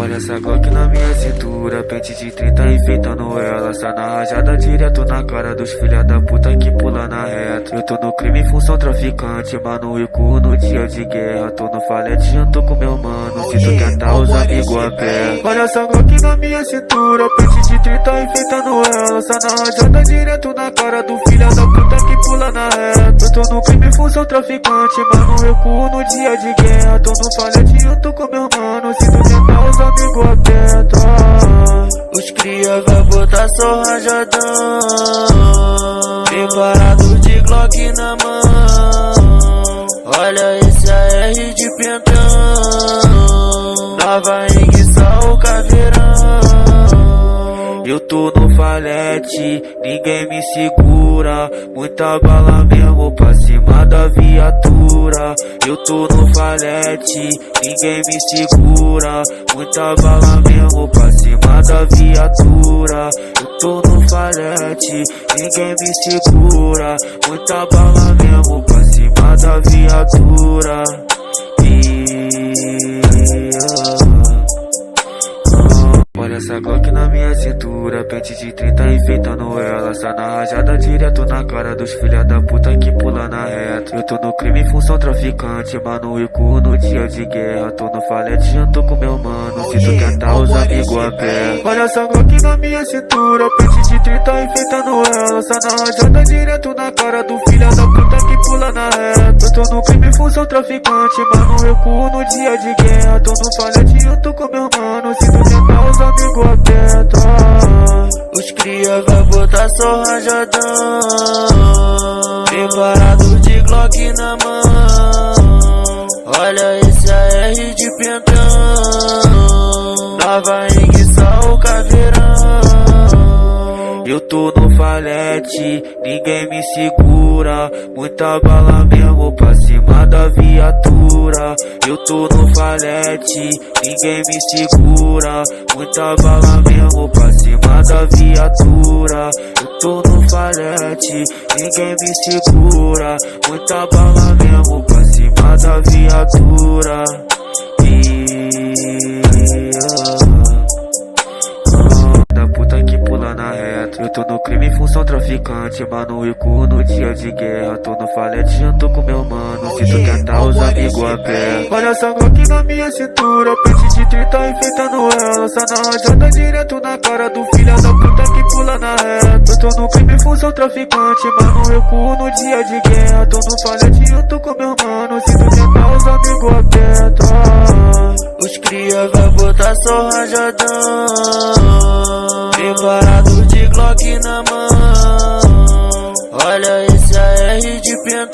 Olha essa Glock na minha cintura, pente de 30 enfeitando ela. Sai na rajada direto na cara dos filha da puta que pula na reta. Eu tô no crime em função traficante, mano, e cu no dia de guerra. Tô no falete junto com meu mano, se tu tentar os amigos a pé. Olha essa Glock na minha cintura, pente de 30 enfeitando ela. Sai na rajada direto na cara do filha da puta que pula na reta. Eu tô no crime em função traficante, mano, eu cu no dia de guerra. Tô no falete junto com meu mano, se tu tentar os amigos aperta. Os cria vai botar só rajadão, preparado de Glock na mão. Olha esse AR de pentão, nova enguiçar o caveirão. Eu tô no falete, ninguém me segura. Muita bala mesmo pra cima da viatura. Eu tô no falete, ninguém me segura. Muita bala mesmo pra cima da viatura. Eu tô no falete, ninguém me segura. Muita bala mesmo pra cima da viatura. Olha essa Glock na minha cintura, pente de 30 enfeitando ela. Sai na rajada direto na cara dos filha da puta que pula na reta. Eu tô no crime em função traficante, mano, e cu no dia de guerra. Tô no falete junto com meu mano, se tu tentar os amigos a pé. Olha essa Glock na minha cintura, pente de 30 enfeitando ela. Sai na rajada direto na cara do filha da puta que pula na reta. Eu tô no crime em função traficante, mano, eu cu no dia de guerra. Tô no falete junto com meu mano, se tu tentar os amigos aperta. Os cria vai botar só rajadão, preparado de Glock na mão. Olha esse AR de pentão, nova enguiçar o caveirão. Eu tô no falete, ninguém me segura. Muita bala mesmo pra cima da viatura. Eu tô no falete, ninguém me segura. Muita bala mesmo pra cima da viatura. Eu tô no falete, ninguém me segura. Muita bala mesmo pra cima da viatura. Da puta que pula na reta. Eu tô no crime em função traficante, mano, e cu no dia de guerra. Tô no falete junto com meu mano, se tu tentar os amigos a pé. Olha essa Glock na minha cintura, pente de 30 enfeitando ela. Sai na rajada direto na cara do filha da puta que pula na reta. Eu tô no crime em função traficante, mano, eu cu no dia de guerra. Tô no falete junto com meu mano, se tu tentar os amigos aperta. Os cria vai botar só rajadão, preparado de Glock na mão. Olha esse AR de pentão,